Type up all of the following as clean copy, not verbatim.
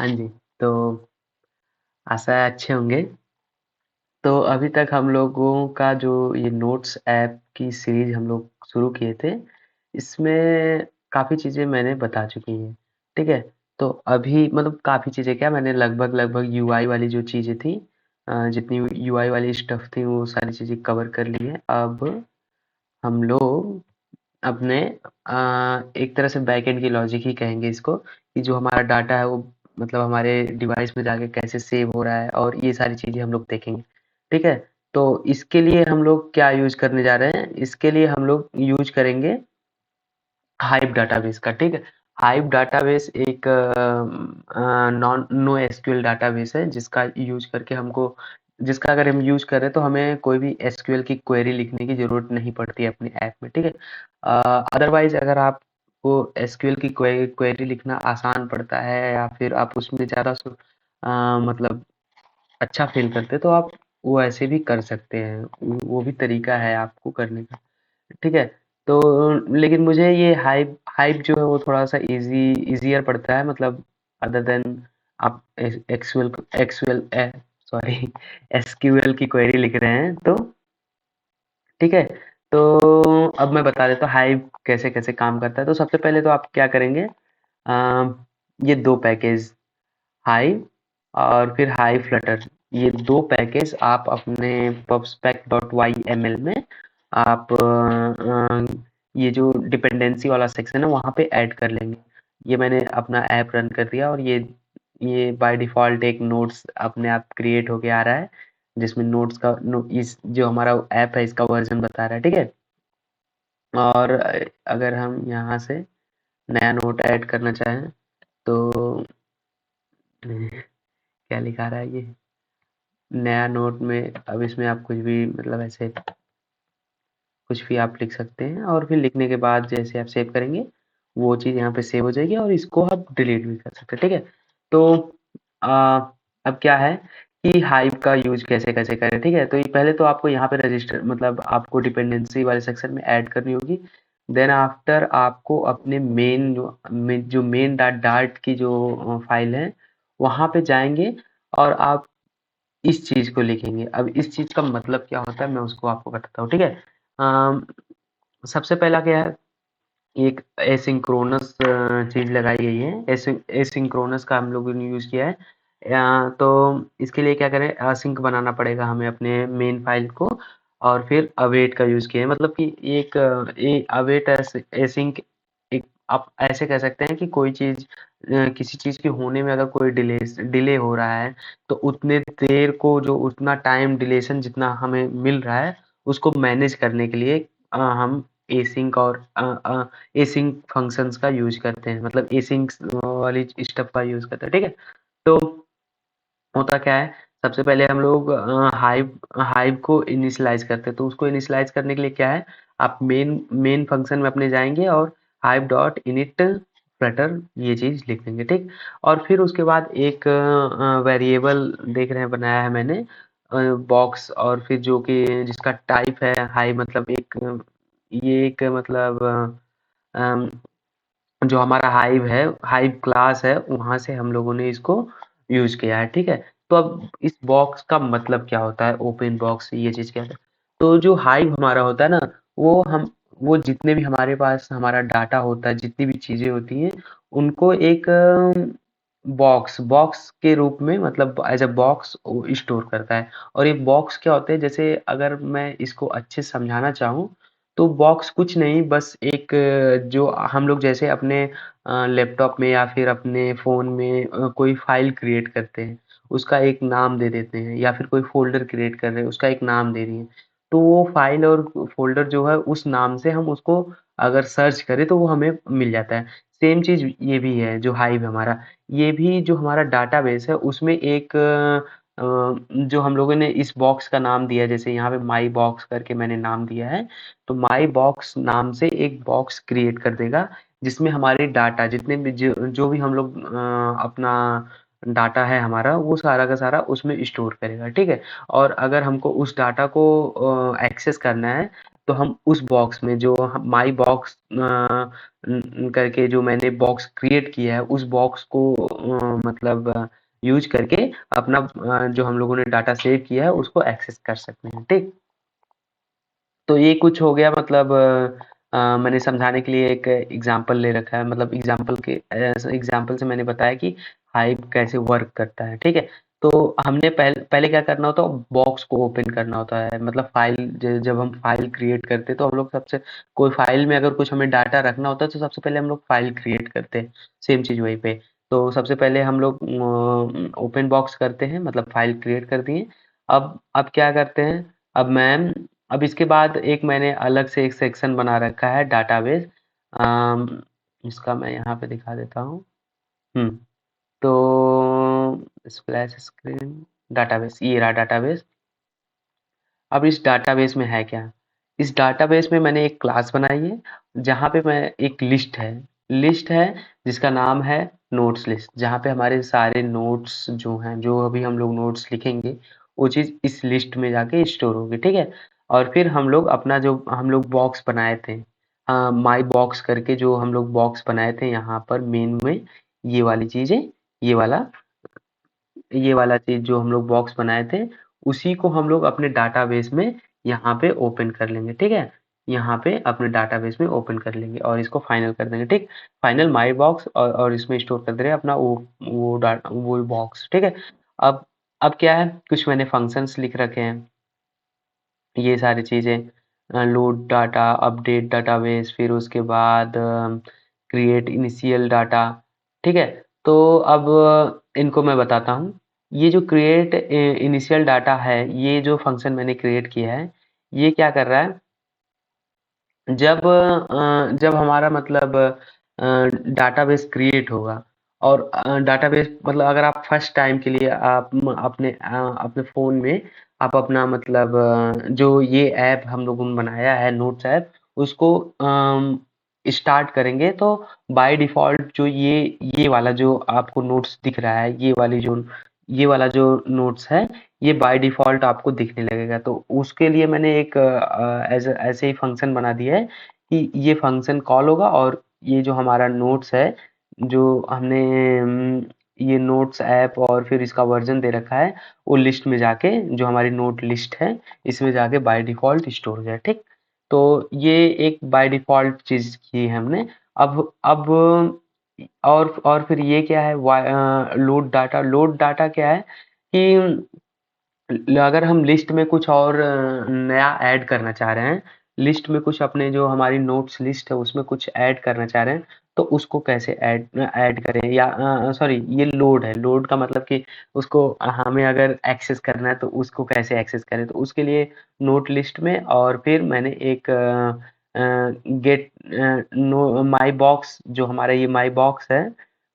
हाँ जी, तो आशा है अच्छे होंगे। तो अभी तक हम लोगों का जो ये नोट्स ऐप की सीरीज़ हम लोग शुरू किए थे, इसमें काफ़ी चीज़ें मैंने बता चुकी हैं, ठीक है? तो अभी मतलब काफ़ी चीज़ें क्या मैंने लगभग यूआई वाली जो चीज़ें थी जितनी यूआई वाली स्टफ़ थी वो सारी चीज़ें कवर कर ली हैं। अब हम लोग अपने एक तरह से बैकएंड की लॉजिक ही कहेंगे इसको कि जो हमारा डाटा है वो मतलब हमारे डिवाइस में जाके कैसे सेव हो रहा है और ये सारी चीज़ें हम लोग देखेंगे, ठीक है? तो इसके लिए हम लोग क्या यूज़ करने जा रहे हैं? इसके लिए हम लोग यूज़ करेंगे हाइव डाटाबेस का, ठीक है? हाइव डाटाबेस एक नॉन नो एसक्यूएल डाटाबेस है जिसका अगर हम यूज़ करें तो हमें कोई भी एसक्यूएल की क्वेरी लिखने की ज़रूरत नहीं पड़ती है अपने ऐप में, ठीक है? अदरवाइज़ अगर आपको एसक्यूएल की क्वेरी लिखना आसान पड़ता है या फिर आप उसमें ज़्यादा मतलब अच्छा फ़ील करते हैं तो आप वो ऐसे भी कर सकते हैं। वो भी तरीका है आपको करने का। ठीक है? तो लेकिन मुझे ये हाइप हाइप जो है वो थोड़ा-सा ईज़ियर पड़ता है मतलब अदर देन आप एक्सक्यूएल सॉरी एसक्यूएल की क्वेरी लिख रहे हैं तो ठीक है? तो अब मैं बता देता हूँ हाइव कैसे-कैसे काम करता है। तो सबसे पहले तो आप क्या करेंगे ये 2 पैकेज हाइव और फिर हाइव फ्लटर ये 2 पैकेज आप अपने pubspec.yml में आप ये जो डिपेंडेंसी वाला सेक्शन है वहाँ पे ऐड कर लेंगे। ये मैंने अपना ऐप रन कर दिया और ये बाय डिफ़ॉल्ट एक नोट्स अपने आप क्रिएट होके आ रहा है, जिसमें नोट्स का नो इस जो हमारा ऐप है इसका वर्ज़न बता रहा है, ठीक है? और अगर हम यहाँ से नया नोट ऐड करना चाहें तो क्या लिखा रहा है ये? नया नोट में अब इसमें आप कुछ भी मतलब ऐसे कुछ भी आप लिख सकते हैं और फिर लिखने के बाद जैसे आप सेव करेंगे वो चीज़ यहाँ पे सेव हो जाएगी और इसको आप डिलीट भी कर सकते हैं, ठीक है? तो आ, अब क्या है कि हाइव का यूज कैसे कैसे करें, ठीक है? तो ये पहले तो आपको यहाँ पे रजिस्टर मतलब आपको डिपेंडेंसी वाले सेक्शन में ऐड करनी होगी। देन आफ्टर आपको अपने जो मेन डाट की जो फाइल है वहाँ पे जाएंगे और आप इस चीज़ को लिखेंगे। अब इस चीज़ का मतलब क्या होता है मैं उसको आपको बताता हूँ, ठीक है? अम, सबसे पहला क्या है एक एसिंक्रोनस चीज़ लगाई गई है। एसिंक्रोनस का हम लोगों ने यूज़ किया है। तो इसके लिए क्या करें असिंक बनाना पड़ेगा हमें अपने मेन फाइल को और फिर अवेट का यूज़ किया है मतलब कि एक अवेट एसिंक एक आप ऐसे कह सकते हैं कि कोई चीज़ किसी चीज़ के होने में अगर कोई डिले हो रहा है तो उतने देर को जो उतना टाइम डिलेशन जितना हमें मिल रहा है उसको मैनेज करने के लिए हम एसिंक और एसिंक फंक्शंस का यूज़ करते हैं मतलब एसिंक वाली स्टफ का यूज़ करते हैं, ठीक है? तो होता क्या है सबसे पहले हम लोग हाइव हाइव को इनिशियलाइज़ करते हैं, तो उसको इनिशियलाइज़ करने के लिए क्या है आप मेन फंक्शन में अपने जाएँगे और hive डॉट init फ्लटर ये चीज़ लिख देंगे, ठीक? और फिर उसके बाद एक वेरिएबल देख रहे हैं बनाया है मैंने बॉक्स और फिर जो कि जिसका टाइप है हाइव मतलब ये एक मतलब अम, जो हमारा हाइव है, हाइव क्लास है, वहाँ से हम लोगों ने इसको यूज़ किया है, ठीक है? तो अब इस बॉक्स का मतलब क्या होता है? ओपन बॉक्स ये चीज़ क्या है? तो जो हाइव हमारा होता है ना, वो जितने भी हमारे पास हमारा डाटा होता है, जितनी भी चीज़ें होती हैं, उनको एक बॉक्स बॉक्स के रूप में मतलब एज़ अ बॉक्स वो स्टोर करता है। और ये बॉक्स क्या होते हैं? जैसे अगर मैं इसको अच्छे से समझाना चाहूँ, तो बॉक्स कुछ नहीं बस एक जो हम लोग जैसे अपने लैपटॉप में या फिर अपने फ़ोन में कोई फ़ाइल क्रिएट करते हैं, उसका एक नाम दे देते हैं या फिर कोई फ़ोल्डर क्रिएट कर रहे हैं, उसका एक नाम दे दिए। तो वो फ़ाइल और फ़ोल्डर जो है उस नाम से हम उसको अगर सर्च करें तो वो हमें मिल जाता है। सेम चीज़ ये भी है जो हाइव है हमारा, ये भी जो हमारा डाटाबेस है उसमें एक जो हम लोगों ने इस बॉक्स का नाम दिया है जैसे यहाँ पे माई बॉक्स करके मैंने नाम दिया है, तो माई बॉक्स नाम से एक बॉक्स क्रिएट कर देगा जिसमें हमारे डाटा जितने भी जो भी हम लोग अपना डाटा है हमारा वो सारा का सारा उसमें स्टोर करेगा, ठीक है? और अगर हमको उस डाटा को एक्सेस करना है तो हम उस बॉक्स में जो माई बॉक्स करके जो मैंने बॉक्स क्रिएट किया है उस बॉक्स को मतलब यूज करके अपना जो हम लोगों ने डाटा सेव किया है उसको एक्सेस कर सकते हैं। ठीक, तो ये कुछ हो गया मतलब मैंने समझाने के लिए एक एग्जांपल ले रखा है, मतलब एग्जांपल से मैंने बताया कि हाइव कैसे वर्क करता है। ठीक है, तो हमने पहले क्या करना होता है, बॉक्स को ओपन करना होता है। मतलब फाइल जब हम फाइल क्रिएट करते हैं तो हम लोग सबसे कोई फाइल में अगर कुछ हमें डाटा रखना होता है तो सबसे पहले हम लोग फाइल क्रिएट करते हैं। सेम चीज़ वहीं पे, तो सबसे पहले हम लोग ओपन बॉक्स करते हैं, मतलब फाइल क्रिएट कर दिए। अब क्या करते हैं, अब इसके बाद एक मैंने अलग से एक सेक्शन बना रखा है डाटाबेस। इसका मैं यहाँ पे दिखा देता हूँ। तो स्प्लैश स्क्रीन, डाटाबेस, ये रहा डाटाबेस। अब इस डाटाबेस में है क्या, इस डाटाबेस में मैंने एक क्लास बनाई है जहाँ पे मैं एक लिस्ट है जिसका नाम है नोट्स लिस्ट, जहाँ पे हमारे सारे नोट्स जो हैं, जो अभी हम लोग नोट्स लिखेंगे वो चीज़ इस लिस्ट में जाके स्टोर होगी। ठीक है, और फिर हम लोग अपना जो हम लोग बॉक्स बनाए थे, माई बॉक्स करके जो हम लोग बॉक्स बनाए थे यहाँ पर मेन में, ये वाली चीज़ें, ये वाला ये वाला चीज़ जो हम लोग बॉक्स बनाए थे, उसी को हम लोग अपने डाटाबेस में यहाँ पे ओपन कर लेंगे। ठीक है, यहाँ पे अपने डाटाबेस में ओपन कर लेंगे और इसको फाइनल कर देंगे। ठीक, फाइनल माई बॉक्स, और इसमें स्टोर कर दे रहे हैं अपना वो बॉक्स। ठीक है, अब अब क्या है, कुछ मैंने फंक्शंस लिख रखे हैं, ये सारी चीज़ें, लोड डाटा, अपडेट डाटाबेस, फिर उसके बाद क्रिएट इनिशियल डाटा। ठीक है, तो अब इनको मैं बताता हूँ। ये जो क्रिएट इनिशियल डाटा है, ये जो फंक्शन मैंने क्रिएट किया है, ये क्या कर रहा है, जब हमारा मतलब डाटाबेस क्रिएट होगा, और डाटाबेस मतलब अगर आप फर्स्ट टाइम के लिए आप अपने फ़ोन में आप अपना मतलब जो ये ऐप हम लोगों ने बनाया है नोट्स ऐप, उसको स्टार्ट करेंगे तो बाय डिफ़ॉल्ट जो ये वाला जो आपको नोट्स दिख रहा है, ये वाला जो नोट्स है, ये बाय डिफ़ॉल्ट आपको दिखने लगेगा। तो उसके लिए मैंने एक ऐसे ही फंक्शन बना दिया है कि ये फंक्शन कॉल होगा और ये जो हमारा नोट्स है, जो हमने ये नोट्स ऐप और फिर इसका वर्ज़न दे रखा है, वो लिस्ट में जाके जो हमारी नोट लिस्ट है, इसमें जाके बाय डिफ़ॉल्ट स्टोर हो जाए। ठीक? तो ये एक बाय डिफ़ॉल्ट चीज़ की है हमने। अब और फिर ये क्या है, लोड डाटा क्या है कि अगर हम लिस्ट में कुछ और नया ऐड करना चाह रहे हैं, लिस्ट में कुछ अपने जो हमारी नोट्स लिस्ट है उसमें कुछ ऐड करना चाह रहे हैं, तो उसको कैसे ऐड करें, या सॉरी, ये लोड है। लोड का मतलब कि उसको हमें अगर एक्सेस करना है तो उसको कैसे एक्सेस करें, तो उसके लिए नोट लिस्ट में और फिर मैंने एक गेट नो माई बॉक्स, जो हमारा ये माई बॉक्स है,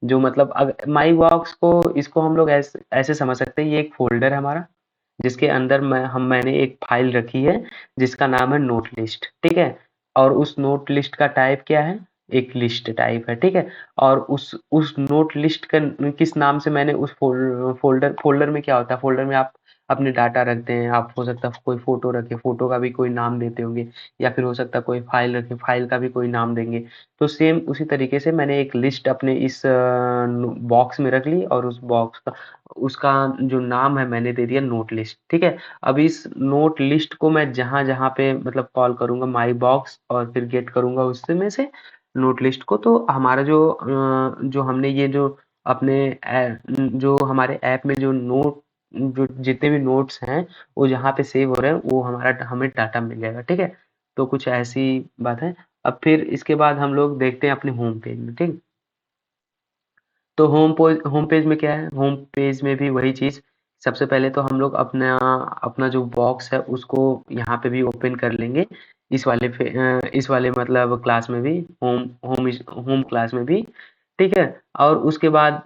जो मतलब माई बॉक्स को इसको हम लोग ऐसे समझ सकते हैं, ये एक फोल्डर है हमारा जिसके अंदर मैंने एक फाइल रखी है जिसका नाम है नोट लिस्ट। ठीक है, और उस नोट लिस्ट का टाइप क्या है, एक लिस्ट टाइप है। ठीक है, और उस नोट लिस्ट का किस नाम से मैंने उस फोल्डर में क्या होता है, फोल्डर में आप अपने डाटा रखते हैं, आप हो सकता है कोई फोटो रखे, फोटो का भी कोई नाम देते होंगे, या फिर हो सकता है कोई फाइल रखे, फाइल का भी कोई नाम देंगे। तो सेम उसी तरीके से मैंने एक लिस्ट अपने इस बॉक्स में रख ली, और उस बॉक्स का उसका जो नाम है मैंने दे दिया नोट लिस्ट। ठीक है, अब इस नोट लिस्ट को मैं जहाँ-जहाँ पे मतलब कॉल करूँगा माई बॉक्स और फिर गेट करूँगा उससे में से नोट लिस्ट को, तो हमारा जो हमने ये जो अपने जो हमारे ऐप में जो जो जितने भी नोट्स हैं वो जहाँ पे सेव हो रहे हैं वो हमारा हमें डाटा मिल जाएगा। ठीक है, तो कुछ ऐसी बात है। अब फिर इसके बाद हम लोग देखते हैं अपने होम पेज में। ठीक, तो होम पेज में क्या है, होम पेज में भी वही चीज़। सबसे पहले तो हम लोग अपना अपना जो बॉक्स है उसको यहाँ पे भी ओपन कर लेंगे, इस वाले मतलब क्लास में भी, होम क्लास में भी। ठीक है, और उसके बाद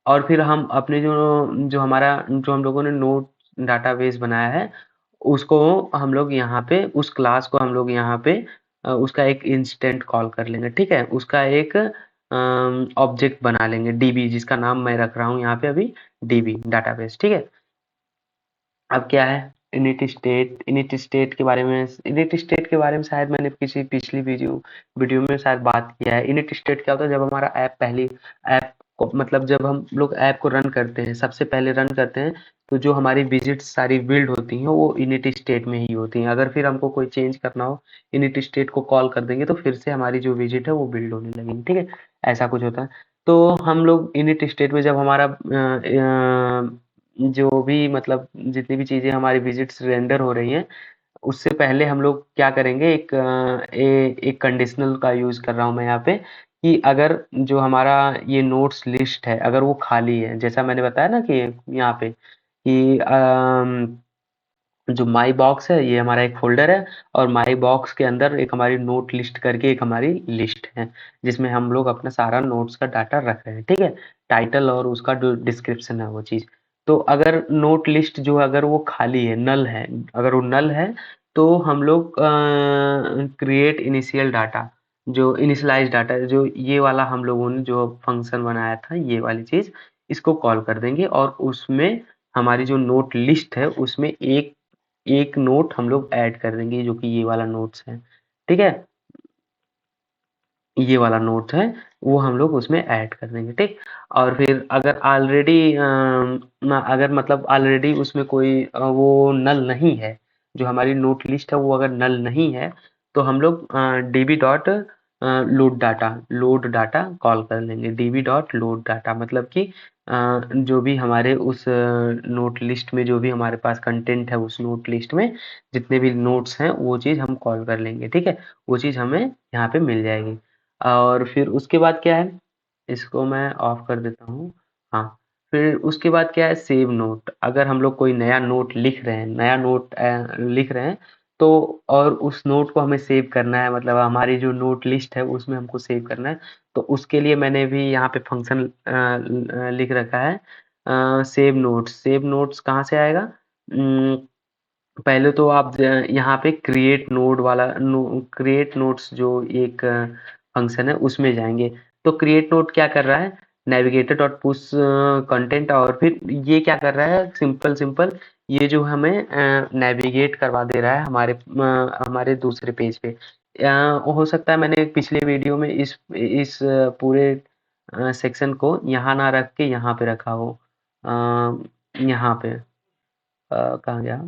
और फिर हम अपने जो हम लोगों ने नोट डाटाबेस बनाया है उसको हम लोग यहाँ पे उस क्लास को हम लोग यहाँ पे उसका एक इंस्टेंट कॉल कर लेंगे। ठीक है, उसका एक ऑब्जेक्ट बना लेंगे डीबी, जिसका नाम मैं रख रहा हूँ यहाँ पे अभी डीबी डाटाबेस। ठीक है, अब क्या है, इनिट स्टेट के बारे में शायद मैंने किसी पिछली वीडियो में शायद बात किया है। इनिट स्टेट क्या होता है, जब हमारा ऐप को मतलब जब हम लोग ऐप को रन करते हैं, सबसे पहले रन करते हैं, तो जो हमारी विजिट सारी बिल्ड होती हैं वो इनिट स्टेट में ही होती हैं। अगर फिर हमको कोई चेंज करना हो, इनिट स्टेट को कॉल कर देंगे तो फिर से हमारी जो विजिट है वो बिल्ड होने लगेगी। ठीक है, ऐसा कुछ होता है। तो हम लोग इनिट स्टेट में जब हमारा जो भी मतलब जितनी भी चीजें हमारी विजिट्स रेंडर हो रही हैं, उससे पहले हम लोग क्या करेंगे, एक कंडीशनल का यूज कर रहा हूँ मैं यहाँ पे, कि अगर जो हमारा ये नोट्स लिस्ट है अगर वो खाली है, जैसा मैंने बताया ना कि यहाँ पे कि जो माई बॉक्स है ये हमारा एक फोल्डर है, और माई बॉक्स के अंदर एक हमारी नोट लिस्ट करके एक हमारी लिस्ट है, जिसमें हम लोग अपना सारा नोट्स का डाटा रख रहे हैं। ठीक है, टाइटल और उसका जो डिस्क्रिप्शन है वो चीज। तो अगर नोट लिस्ट जो अगर वो खाली है, नल है, अगर वो नल है, तो हम लोग क्रिएट इनिशियल डाटा, जो इनिशियलाइज डाटा जो ये वाला हम लोगों ने जो फंक्शन बनाया था, ये वाली चीज इसको कॉल कर देंगे, और उसमें हमारी जो नोट लिस्ट है उसमें एक एक नोट हम लोग ऐड कर देंगे, जो कि ये वाला नोट्स है। ठीक है, ये वाला नोट है, वो हम लोग उसमें ऐड कर देंगे। ठीक, और फिर अगर अगर मतलब ऑलरेडी उसमें कोई वो नल नहीं है, जो हमारी नोट लिस्ट है वो अगर नल नहीं है, तो हम लोग db dot load data call कर लेंगे। db डॉट लोड डाटा मतलब कि जो भी हमारे उस नोट लिस्ट में जो भी हमारे पास कंटेंट है, उस नोट लिस्ट में जितने भी नोट्स हैं वो चीज़ हम कॉल कर लेंगे। ठीक है, वो चीज़ हमें यहाँ पे मिल जाएगी। और फिर उसके बाद क्या है, इसको मैं ऑफ कर देता हूँ। हाँ, फिर उसके बाद क्या है, सेव नोट। अगर हम लोग कोई नया नोट लिख रहे हैं, लिख रहे हैं, तो और उस नोट को हमें सेव करना है, मतलब हमारी जो नोट लिस्ट है उसमें हमको सेव करना है, तो उसके लिए मैंने भी यहाँ पे फंक्शन लिख रखा है, सेव नोट्स। सेव नोट्स कहाँ से आएगा, पहले तो आप यहाँ पे क्रिएट नोट्स जो एक फंक्शन है उसमें जाएंगे। तो क्रिएट नोट क्या कर रहा है, नेविगेटर डॉट पुश कंटेंट, और फिर ये क्या कर रहा है, सिंपल सिंपल ये जो हमें नेविगेट करवा दे रहा है हमारे दूसरे पेज पे। हो सकता है मैंने पिछले वीडियो में इस पूरे सेक्शन को यहाँ ना रख के यहाँ पे रखा हो, यहाँ पे कहाँ गया,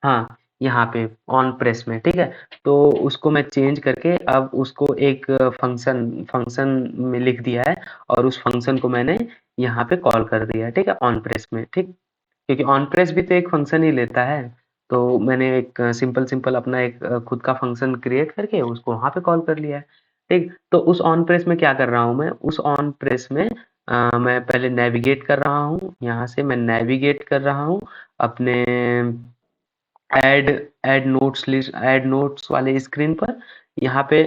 हाँ, यहाँ पे ऑन प्रेस में। ठीक है, तो उसको मैं चेंज करके अब उसको एक फंक्शन फंक्शन में लिख दिया है, और उस फंक्शन को मैंने यहाँ पे कॉल कर दिया है। ठीक है, ऑन प्रेस में। ठीक, क्योंकि ऑन प्रेस भी तो एक फंक्शन ही लेता है, तो मैंने एक सिंपल सिंपल अपना एक खुद का फंक्शन क्रिएट करके उसको वहाँ पे कॉल कर लिया है। ठीक, तो उस ऑन प्रेस में क्या कर रहा हूँ मैं, उस ऑन प्रेस में मैं पहले नेविगेट कर रहा हूँ, यहाँ से मैं नेविगेट कर रहा हूँ अपने ऐड ऐड नोट्स वाले स्क्रीन पर, यहाँ पे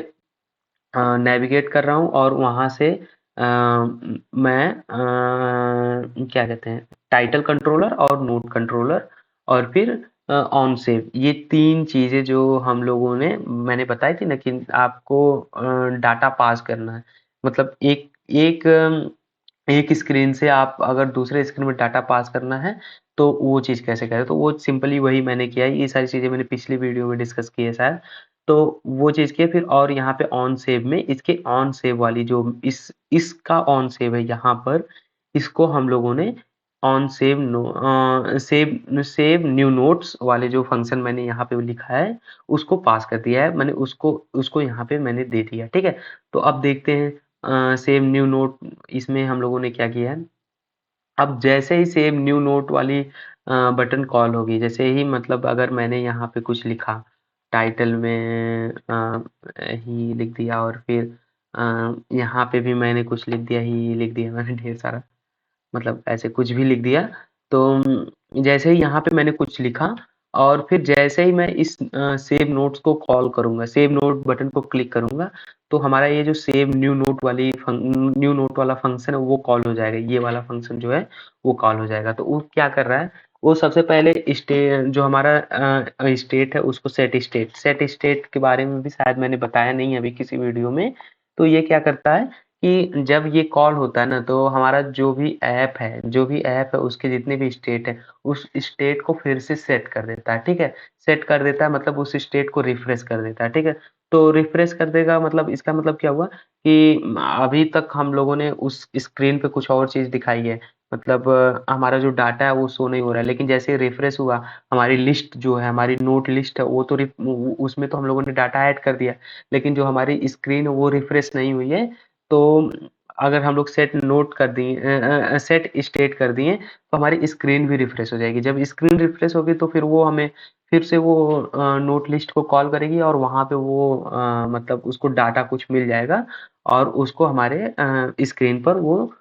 नेविगेट कर रहा हूँ, और वहाँ से मैं क्या कहते हैं, टाइटल कंट्रोलर और नोट कंट्रोलर, और फिर ऑन सेव, ये तीन चीज़ें जो हम लोगों ने मैंने बताई थी ना कि आपको डाटा पास करना है, मतलब एक स्क्रीन से आप अगर दूसरे स्क्रीन में डाटा पास करना है, तो वो चीज़ कैसे करें, तो वो सिंपली वही मैंने किया है। ये सारी चीज़ें मैंने पिछली वीडियो में डिस्कस की है शायद, तो वो चीज़ की है। फिर और यहाँ पे ऑन सेव में इसके ऑन सेव वाली जो इसका ऑन सेव है यहाँ पर, इसको हम लोगों ने on save no save new notes वाले जो फंक्शन मैंने यहाँ पे लिखा है उसको पास कर दिया है, मैंने उसको उसको यहाँ पे मैंने दे दिया। ठीक है, तो अब देखते हैं सेव न्यू नोट, इसमें हम लोगों ने क्या किया है। अब जैसे ही सेव न्यू नोट वाली बटन कॉल होगी, जैसे ही मतलब अगर मैंने यहाँ पे कुछ लिखा, टाइटल में ही लिख दिया, और फिर यहाँ पे भी मैंने कुछ लिख दिया, ही लिख दिया मैंने ढेर सारा, मतलब ऐसे कुछ भी लिख दिया। तो जैसे ही यहाँ पे मैंने कुछ लिखा, और फिर जैसे ही मैं इस सेव नोट्स को कॉल करूँगा, सेव नोट बटन को क्लिक करूँगा, तो हमारा ये जो सेव न्यू नोट वाला फंक्शन है वो कॉल हो जाएगा, ये वाला फंक्शन जो है वो कॉल हो जाएगा। तो वो क्या कर रहा है, वो सबसे पहले जो हमारा स्टेट है उसको सेट स्टेट के बारे में भी शायद मैंने बताया नहीं अभी किसी वीडियो में। तो ये क्या करता है कि जब ये कॉल होता है ना, तो हमारा जो भी ऐप है उसके जितने भी स्टेट है, उस स्टेट को फिर से सेट कर देता है, ठीक है। सेट कर देता है मतलब उस स्टेट को रिफ्रेश कर देता है, ठीक है। तो रिफ्रेश कर देगा मतलब इसका मतलब क्या हुआ कि अभी तक हम लोगों ने उस स्क्रीन पे कुछ और चीज दिखाई है, मतलब हमारा जो डाटा है वो शो नहीं हो रहा है, लेकिन जैसे ही रिफ्रेश हुआ, हमारी लिस्ट जो है, हमारी नोट लिस्ट है, वो तो उसमें तो हम लोगों ने डाटा ऐड कर दिया, लेकिन जो हमारी स्क्रीन है वो रिफ्रेश नहीं हुई है। तो अगर हम लोग सेट स्टेट कर दिए तो हमारी स्क्रीन भी रिफ्रेश हो जाएगी। जब स्क्रीन रिफ्रेश होगी तो फिर वो हमें फिर से वो नोट लिस्ट को कॉल करेगी और वहाँ पे वो मतलब उसको डाटा कुछ मिल जाएगा और उसको हमारे स्क्रीन पर वो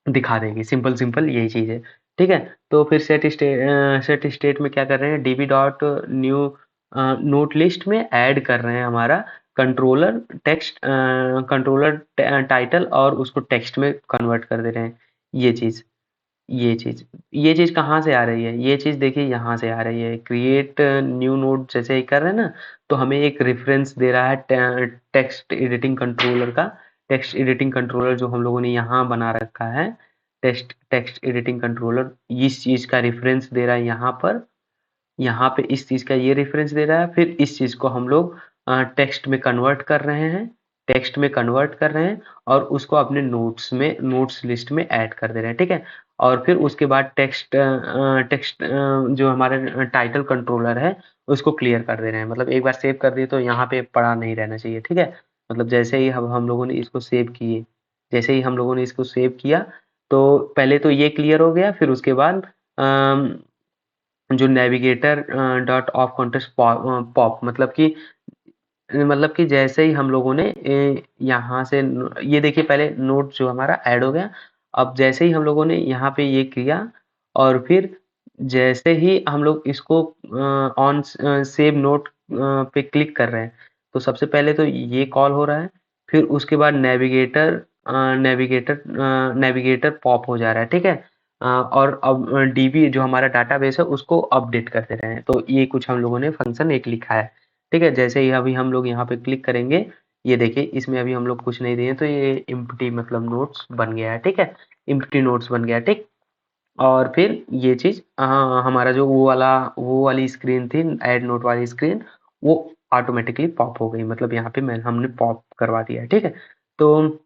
दिखा देगी। सिंपल सिंपल यही चीज़ है, ठीक है। तो फिर सेट स्टेट में क्या कर रहे हैं, dB dot new note list में ऐड कर रहे हैं हमारा कंट्रोलर टाइटल और उसको टेक्स्ट में कन्वर्ट कर दे रहे हैं। ये चीज़ ये चीज़ ये चीज़ कहाँ से आ रही है, ये चीज़ देखिए यहाँ से आ रही है। क्रिएट न्यू नोट जैसे ही कर रहे हैं ना, तो हमें एक रेफरेंस दे रहा है टेक्स्ट एडिटिंग कंट्रोलर जो हम लोगों ने यहाँ बना रखा है। टेक्स्ट एडिटिंग कंट्रोलर इस चीज़ का रेफरेंस दे रहा है यहाँ पे इस चीज़ का ये रेफरेंस दे रहा है। फिर इस चीज़ को हम लोग टेक्स्ट में कन्वर्ट कर रहे हैं और उसको अपने नोट्स लिस्ट में ऐड कर दे रहे हैं, ठीक है। और फिर उसके बाद टेक्स्ट जो हमारा टाइटल कंट्रोलर है उसको क्लियर कर दे रहे हैं। मतलब एक बार सेव कर दिए तो यहाँ पे पड़ा नहीं रहना चाहिए, ठीक है। मतलब जैसे ही हम लोगों ने इसको सेव किया तो पहले तो ये क्लियर हो गया, फिर उसके बाद जो navigator dot of context pop मतलब कि जैसे ही हम लोगों ने यहाँ से ये देखिए, पहले नोट जो हमारा ऐड हो गया। अब जैसे ही हम लोगों ने यहाँ पे ये किया और फिर जैसे ही हम लोग इसको ऑन सेव नोट पे क्लिक कर रहे हैं, तो सबसे पहले तो ये कॉल हो रहा है। फिर उसके बाद नेविगेटर पॉप हो जा रहा है, ठीक है। और अब डीबी जो हमारा डाटाबेस है उसको अपडेट कर दे रहे हैं। तो ये कुछ हम लोगों ने फंक्शन एक लिखा है, ठीक है। जैसे ही अभी हम लोग यहाँ पे क्लिक करेंगे, ये देखिए इसमें अभी हम लोग कुछ नहीं दिए तो ये एम्प्टी मतलब नोट्स बन गया है, ठीक है। एम्प्टी नोट्स बन गया, ठीक। और फिर ये चीज़ हमारा जो वो वाली स्क्रीन थी, ऐड नोट वाली स्क्रीन, वो ऑटोमेटिकली पॉप हो गई। मतलब यहाँ पे मैं हमने पॉप करवा दिया है, ठीक है। तो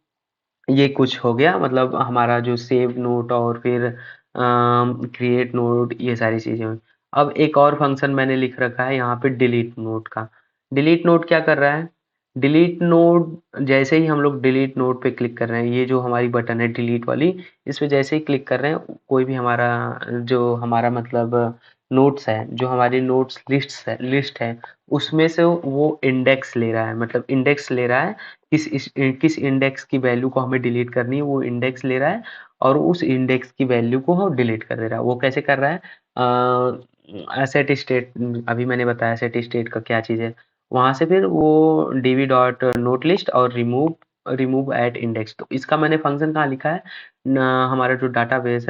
ये कुछ हो गया, मतलब हमारा जो सेव नोट और फिर क्रिएट नोट, ये सारी चीज़ें हुई। अब एक और फंक्शन मैंने लिख रखा है यहाँ पे डिलीट नोट का। डिलीट नोट क्या कर रहा है, डिलीट नोट जैसे ही हम लोग डिलीट नोट पे क्लिक कर रहे हैं, ये जो हमारी बटन है डिलीट वाली, इस पे जैसे ही क्लिक कर रहे हैं, कोई भी हमारा मतलब नोट्स है, जो हमारी नोट्स लिस्ट है, उसमें से वो इंडेक्स ले रहा है। मतलब इंडेक्स ले रहा है, किस इंडेक्स की वैल्यू को हमें डिलीट करनी है, वो इंडेक्स ले रहा है और उस इंडेक्स की वैल्यू को हम डिलीट कर दे रहा है। वो कैसे कर रहा है, सेट स्टेट, अभी मैंने बताया सेट स्टेट का क्या चीज़ है। वहां से फिर वो डीबी डॉट नोट लिस्ट और रिमूव एट इंडेक्स, तो इसका मैंने फंक्शन कहाँ लिखा है हमारा जो डाटाबेस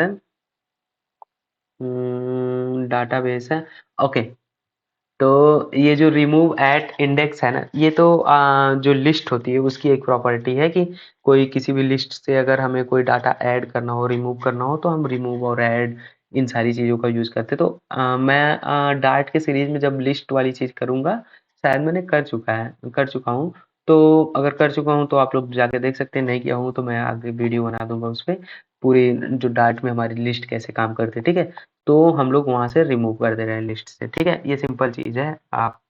है, ओके। तो ये जो रिमूव एट इंडेक्स है ना, ये तो जो लिस्ट होती है उसकी एक प्रॉपर्टी है कि कोई किसी भी लिस्ट से अगर हमें कोई डाटा ऐड करना हो, रिमूव करना हो, तो हम रिमूव और ऐड इन सारी चीज़ों का यूज़ करते हैं। तो मैं डार्ट के सीरीज में जब लिस्ट वाली चीज़ करूँगा, शायद मैंने कर चुका हूँ। तो अगर कर चुका हूँ तो आप लोग जाके देख सकते हैं, नहीं किया हूँ तो मैं आगे वीडियो बना दूंगा उस पर, पूरी जो डार्ट में हमारी लिस्ट कैसे काम करती है, ठीक है। तो हम लोग वहाँ से रिमूव कर दे रहे हैं लिस्ट से, ठीक है। ये सिंपल चीज़ है। आप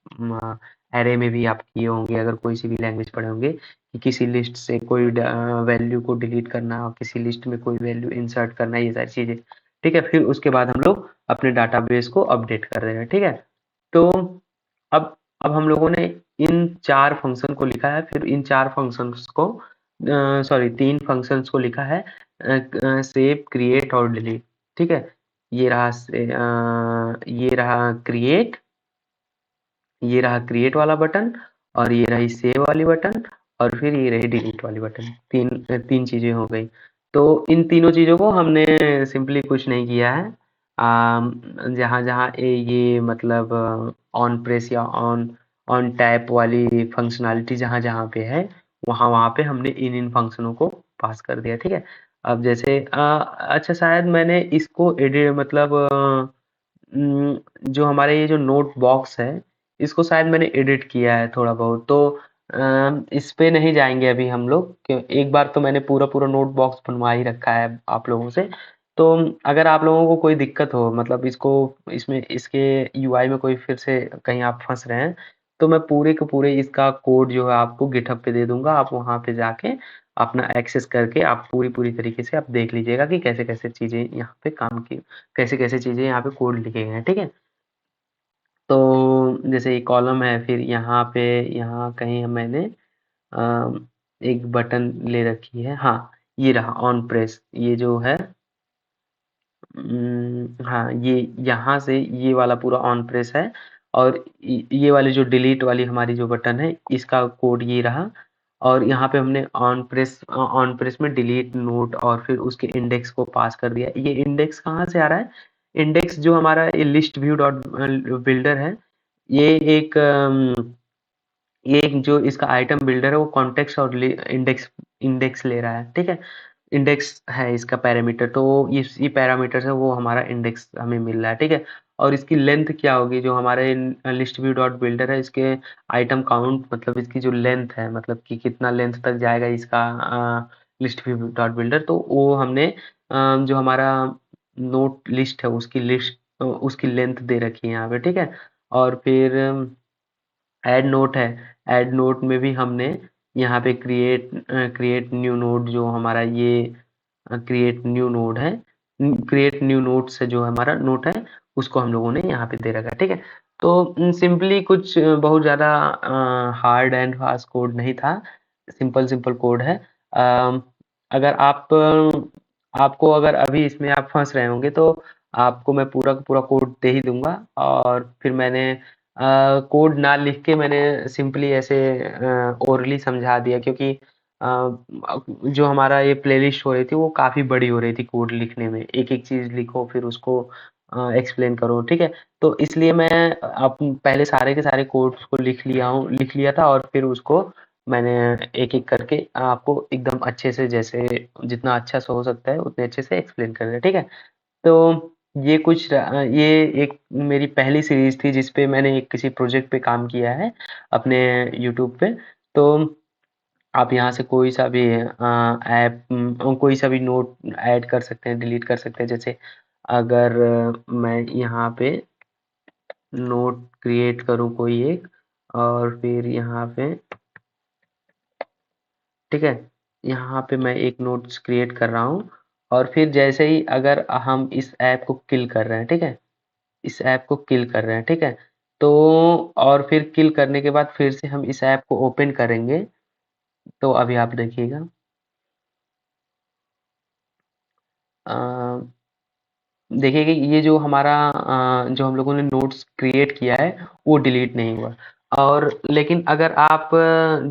एरे में भी आप किए होंगे, अगर कोई सी भी लैंग्वेज पढ़े होंगे कि किसी लिस्ट से कोई वैल्यू को डिलीट करना और किसी लिस्ट में कोई वैल्यू इंसर्ट करना, ये सारी चीज़ें, ठीक है। फिर उसके बाद हम लोग अपने डाटाबेस को अपडेट कर रहे हैं, ठीक है। तो अब हम लोगों ने इन 4 फंक्शन को लिखा है, फिर इन 4 फंक्शंस को सॉरी 3 फंक्शंस को लिखा है, सेव, क्रिएट और डिलीट, ठीक है। ये रहा क्रिएट वाला बटन, और ये रही सेव वाली बटन, और फिर ये रही डिलीट वाली बटन। तीन चीजें हो गई। तो इन तीनों चीजों को हमने सिंपली कुछ नहीं किया है। जहाँ जहाँ ये मतलब ऑन प्रेस या ऑन ऑन टैप वाली फंक्शनैलिटी जहाँ जहाँ पे है, वहाँ पे हमने इन फंक्शनों को पास कर दिया, ठीक है। अब जैसे अच्छा शायद मैंने इसको मतलब जो हमारे ये जो नोट बॉक्स है, इसको शायद मैंने एडिट किया है थोड़ा बहुत, तो इस पे नहीं जाएंगे अभी हम लोग, एक बार तो मैंने पूरा पूरा नोट बॉक्स बनवा ही रखा है आप लोगों से। तो अगर आप लोगों को कोई दिक्कत हो, मतलब इसको इसमें इसके यूआई में कोई फिर से कहीं आप फंस रहे हैं, तो मैं पूरे के पूरे इसका कोड जो है आपको गिटहब पे दे दूंगा। आप वहां पे जाके अपना एक्सेस करके आप पूरी पूरी तरीके से आप देख लीजिएगा कि कैसे कैसे चीजें यहाँ पे काम की, कैसे कैसे चीजें यहाँ पे कोड लिखे गए हैं, ठीक है। तो जैसे एक कॉलम है, फिर यहाँ पे यहाँ कहीं मैंने एक बटन ले रखी है, हाँ ये रहा ऑन प्रेस, ये जो है हाँ, ये यहाँ से ये वाला पूरा ऑन प्रेस है, और ये वाली जो डिलीट वाली हमारी जो बटन है, इसका कोड ये रहा। और यहाँ पे हमने ऑन प्रेस में डिलीट नोट और फिर उसके इंडेक्स को पास कर दिया। ये इंडेक्स कहाँ से आ रहा है? इंडेक्स जो हमारा ये लिस्ट व्यू डॉट बिल्डर है, ये एक ये जो इसका आइटम बिल्डर है, वो कॉन्टेक्स्ट और इंडेक्स इंडेक्स ले रहा है, ठीक है। इंडेक्स है इसका पैरामीटर, तो इसी पैरामीटर से वो हमारा इंडेक्स हमें मिल रहा है, ठीक है। और इसकी लेंथ क्या होगी, जो हमारे लिस्ट व्यू डॉट बिल्डर है, इसके आइटम काउंट, मतलब इसकी जो लेंथ है, मतलब कि कितना लेंथ तक जाएगा इसका लिस्ट व्यू डॉट बिल्डर, तो वो हमने जो हमारा नोट लिस्ट है उसकी लेंथ दे रखी है यहाँ पे, ठीक है। और फिर ऐड नोट है, ऐड नोट में भी हमने यहाँ पे क्रिएट न्यू नोड, जो हमारा ये क्रिएट न्यू नोड है, क्रिएट न्यू नोड से जो हमारा नोट है, उसको हम लोगों ने यहाँ पे दे रखा है, ठीक है। तो सिंपली कुछ बहुत ज़्यादा हार्ड एंड फास्ट कोड नहीं था, सिंपल सिंपल कोड है। अगर आपको अगर अभी इसमें आप फंस रहे होंगे, तो आपको मैं पूरा का पूरा कोड दे ही दूंगा। और फिर मैंने कोड ना लिख के मैंने सिंपली ऐसे ओरली समझा दिया, क्योंकि जो हमारा ये प्लेलिस्ट हो रही थी वो काफ़ी बड़ी हो रही थी कोड लिखने में, एक एक चीज़ लिखो फिर उसको एक्सप्लेन करो, ठीक है। तो इसलिए मैं पहले सारे के सारे कोड्स को लिख लिया था, और फिर उसको मैंने एक एक करके आपको एकदम अच्छे से, जैसे जितना अच्छा से हो सकता है उतने अच्छे से एक्सप्लेन कर दिया, ठीक है। तो ये एक मेरी पहली सीरीज थी जिस पे मैंने एक किसी प्रोजेक्ट पे काम किया है अपने यूट्यूब पे। तो आप यहाँ से कोई सा भी ऐप, कोई सा भी नोट ऐड कर सकते हैं, डिलीट कर सकते हैं। जैसे अगर मैं यहाँ पे नोट क्रिएट करूँ कोई एक, और फिर यहाँ पे, ठीक है, यहाँ पे मैं एक नोट्स क्रिएट कर रहा हूँ, और फिर जैसे ही अगर हम इस ऐप को किल कर रहे हैं, ठीक है, इस ऐप को किल कर रहे हैं, ठीक है। तो और फिर किल करने के बाद फिर से हम इस ऐप को ओपन करेंगे, तो अभी आप देखिएगा, देखिए कि ये जो हमारा जो हम लोगों ने नोट्स क्रिएट किया है वो डिलीट नहीं हुआ। और लेकिन अगर आप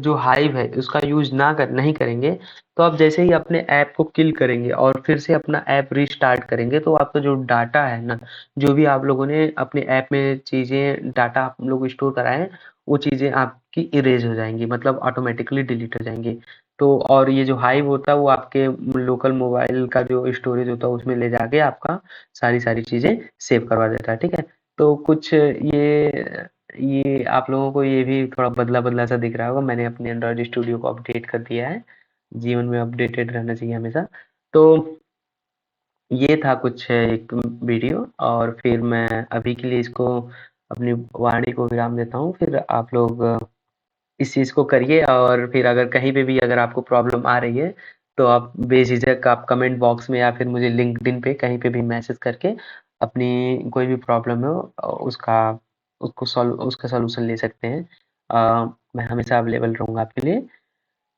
जो हाइव है उसका यूज नहीं करेंगे, तो आप जैसे ही अपने ऐप को किल करेंगे और फिर से अपना ऐप रीस्टार्ट करेंगे, तो आपका जो डाटा है ना, जो भी आप लोगों ने अपने ऐप में चीजें डाटा आप लोग स्टोर कराए हैं, वो चीजें आपकी इरेज हो जाएंगी, मतलब ऑटोमेटिकली डिलीट हो जाएंगी। तो और ये जो हाइव होता है वो आपके लोकल मोबाइल का जो स्टोरेज होता है उसमें ले जाके आपका सारी चीज़ें सेव करवा देता है, ठीक है। तो कुछ ये आप लोगों को ये भी थोड़ा बदला-बदला सा दिख रहा होगा, मैंने अपने एंड्रॉयड स्टूडियो को अपडेट कर दिया है, जीवन में अपडेटेड रहना चाहिए हमेशा। तो ये था कुछ एक वीडियो, और फिर मैं अभी के लिए इसको अपनी वाणी को विराम देता हूँ। फिर आप लोग इस चीज़ को करिए, और फिर अगर कहीं पे भी अगर आपको प्रॉब्लम आ रही है, तो आप बेझिझक आप कमेंट बॉक्स में या फिर मुझे लिंक्डइन पे कहीं पे भी मैसेज करके अपनी कोई भी प्रॉब्लम है उसका सॉल्यूशन ले सकते हैं। मैं हमेशा अवेलेबल रहूँगा आपके लिए।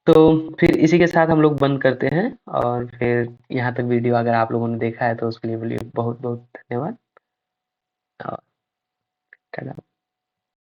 तो फिर इसी के साथ हम लोग बंद करते हैं, और फिर यहाँ तक वीडियो अगर आप लोगों ने देखा है तो उसके लिए बहुत बहुत धन्यवाद। और टाटा।